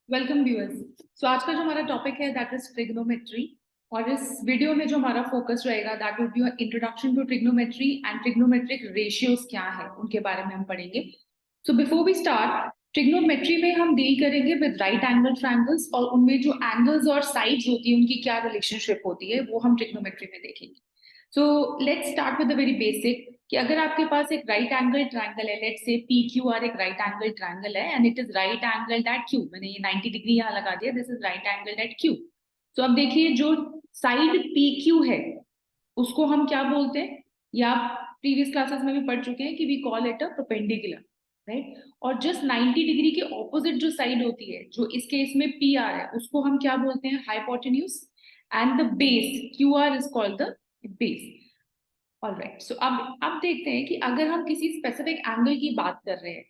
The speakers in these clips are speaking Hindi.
Welcome viewers. सो आज का जो हमारा टॉपिक है दैट इज ट्रिग्नोमेट्री। और इस वीडियो में जो हमारा फोकस रहेगा that will be introduction to trigonometry and trigonometric ratios क्या है उनके बारे में हम पढ़ेंगे। So before we start, trigonometry में हम डील करेंगे विद राइट एंगल ट्रायंगल्स और उनमें जो एंगल्स और साइड्स होती है उनकी क्या रिलेशनशिप होती है वो हम ट्रिग्नोमेट्री में देखेंगे। So let's start with the very basic कि अगर आपके पास एक राइट एंगल ट्रायंगल है, let's say P Q R एक राइट एंगल ट्रायंगल है and it is right angle at Q, मैंने ये 90 डिग्री यहाँ लगा दिया, this is right angle at Q. तो अब देखिए जो साइड पी क्यू है उसको हम क्या बोलते हैं, या प्रीवियस क्लासेस में भी पढ़ चुके हैं कि we call it a perpendicular, right. और जस्ट 90 डिग्री के ऑपोजिट जो साइड होती है, जो इस केस में पी आर है, उसको हम क्या बोलते हैं, hypotenuse. And the base Q R is called the base. Alright, so अब देखते हैं कि अगर हम किसी स्पेसिफिक एंगल की बात कर रहे हैं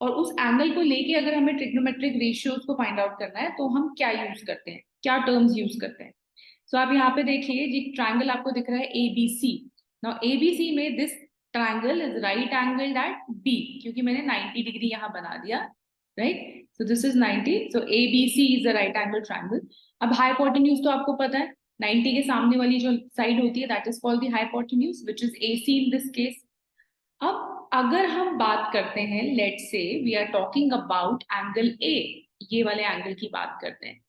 और उस एंगल को लेके अगर हमें ट्रिग्नोमेट्रिक रेशियोज को फाइंड आउट करना है तो हम क्या यूज करते हैं, क्या टर्म्स यूज करते हैं। सो आप यहाँ पे देखिए जी, ट्रायंगल आपको दिख रहा है एबीसी। नाउ एबीसी में this triangle is right angle at B, क्योंकि मैंने 90 डिग्री यहाँ बना दिया, right. So this is 90, so ABC is the right angle triangle. अब हाइपोटेन्यूज तो आपको पता है, 90 के सामने वाली जो साइड होती है that is called the hypotenuse which is AC in this case. अब अगर हम बात करते हैं, let's say we are talking about angle A, ये वाले एंगल की बात करते हैं।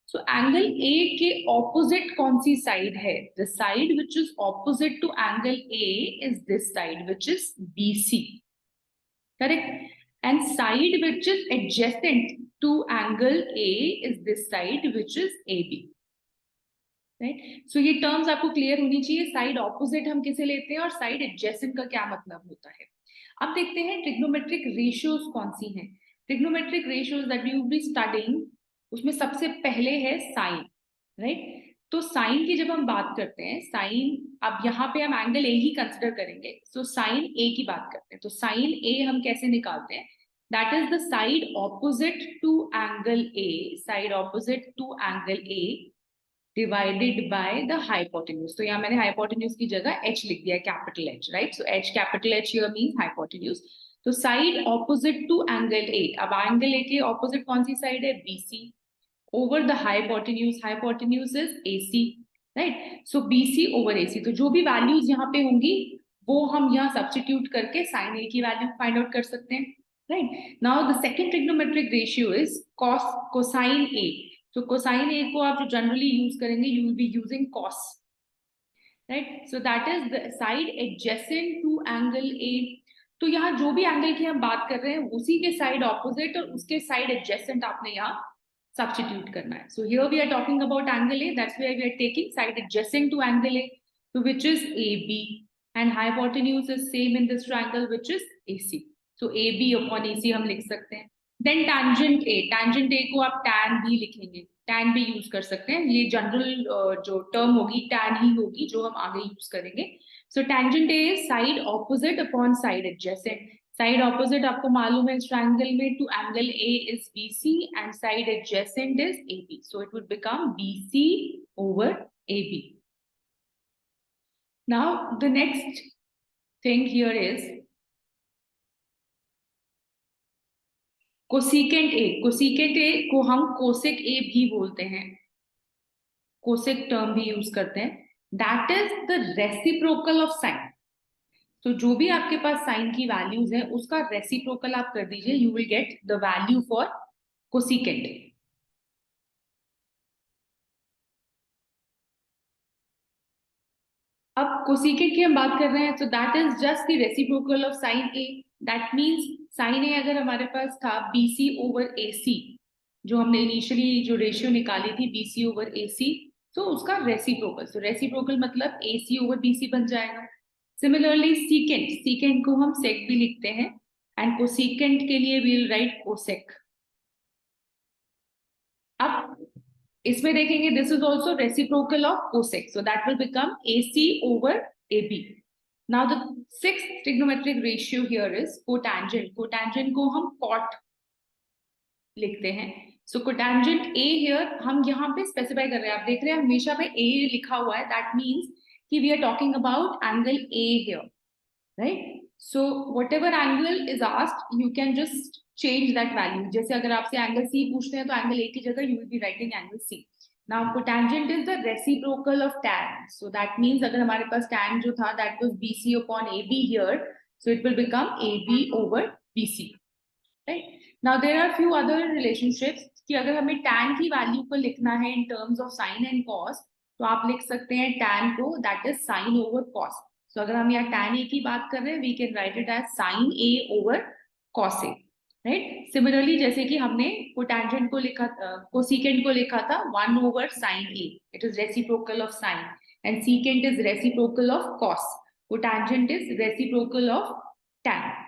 सो एंगल ए के ऑपोजिट कौन सी साइड है, the side which is opposite to angle A is this side which is BC, correct. And side which is adjacent to angle A is this side which is AB, right. So ये टर्म्स आपको क्लियर होनी चाहिए, साइड ऑपोजिट हम किसे लेते हैं और साइड एडजेसेंट का क्या मतलब होता है। अब देखते हैं ट्रिग्नोमेट्रिक रेशियोज कौन सी हैं। Trigonometric ratios that you will B studying, उसमें सबसे पहले है साइन, राइट। तो साइन की जब हम बात करते हैं, साइन, अब यहाँ पे हम एंगल ए ही कंसिडर करेंगे, सो साइन ए की बात करते हैं। तो साइन ए हम कैसे निकालते हैं, that is the side opposite to angle A, side opposite to angle A divided by the hypotenuse. तो यहाँ मैंने हाइपोटेन्यूज की जगह एच लिख दिया, capital H, right. So H capital H here means hypotenuse. तो side opposite to angle A, अब एंगल ए के ऑपोजिट कौन सी साइड है, BC, over the hypotenuse, hypotenuse is AC, right. So BC over AC, तो जो भी वैल्यूज यहाँ पे होंगी वो हम यहाँ सब्स्टिट्यूट करके साइन ए की वैल्यू फाइंड आउट कर सकते हैं, right. Now the second trigonometric ratio is cos cosine A. तो कोसाइन ए को आप जो जनरली यूज करेंगे, you will be using cos, right. So that is the side adjacent to angle A. तो यहाँ जो भी एंगल की हम बात कर रहे हैं उसी के साइड ऑपोजिट और उसके साइड एडजेसेंट आपने यहाँ सब्स्टिट्यूट करना है। So here we are talking about angle A, that's why we are taking side adjacent to angle A, so which is AB, and hypotenuse is same in this triangle which is AC. So AB upon AC हम लिख सकते हैं। Then tangent A, tangent A को आप tan भी लिखेंगे, tan भी यूज कर सकते हैं, ये जनरल जो टर्म होगी tan ही होगी जो हम आगे यूज करेंगे। So tangent A is side opposite upon side adjacent. Side opposite आपको मालूम है इस ट्रायंगल में, to angle A is BC and side adjacent is AB, so it would become BC over AB. Now the next thing here is cosecant A. Cosecant A को हम कोसेक ए भी बोलते हैं, कोसेक टर्म भी यूज करते हैं। That is the reciprocal of sign. तो जो भी आपके पास साइन की वैल्यूज है उसका रेसिप्रोकल आप कर दीजिए, you will get the value for cosecant A. अब कोसिकेंट की हम बात कर रहे हैं, तो that is just the reciprocal of sine A. That means sine A अगर हमारे पास था BC ओवर AC, जो हमने इनिशियली जो रेशियो निकाली थी BC ओवर AC, तो उसका रेसिप्रोकल, तो रेसिप्रोकल मतलब AC ओवर BC बन जाएगा। सिमिलरली सीकेंट, सीकेंट को हम सेक भी लिखते हैं एंड कोसिकेंट के लिए वी विल राइट कोसेक। अब इसमें देखेंगे this is also reciprocal of cosec, so that will become AC over AB। Now the sixth trigonometric ratio here is cotangent. Cotangent को हम कॉट लिखते हैं। सो कोटैंजेंट ए हियर हम यहाँ पे स्पेसिफाई कर रहे हैं, आप देख रहे हैं हमेशा पे ए लिखा हुआ है, दैट मीन्स कि we are talking about angle A here, right. So whatever angle is asked you can just change that value. जैसे अगर आपसे एंगल C पूछते हैं तो एंगल A की जगह you will be writing angle C. Now cotangent is the reciprocal of tan. So that means अगर हमारे पास tan जो था that was BC upon AB here, so it will become AB over BC. Right? Now there are few other relationships कि अगर हमें tan की वैल्यू को लिखना है in terms of sin and cos, तो आप लिख सकते हैं tan को that is sin over cos. So अगर हम यहाँ tan A की बात कर रहे हैं, we can write it as sin A over cos A. Right similarly जैसे कि हमने कोटैंजेंट को लिखा कोसिकेंट को लिखा था 1 over sin A, it is reciprocal of sin, and secant is reciprocal of cos. Cotangent is reciprocal of tan.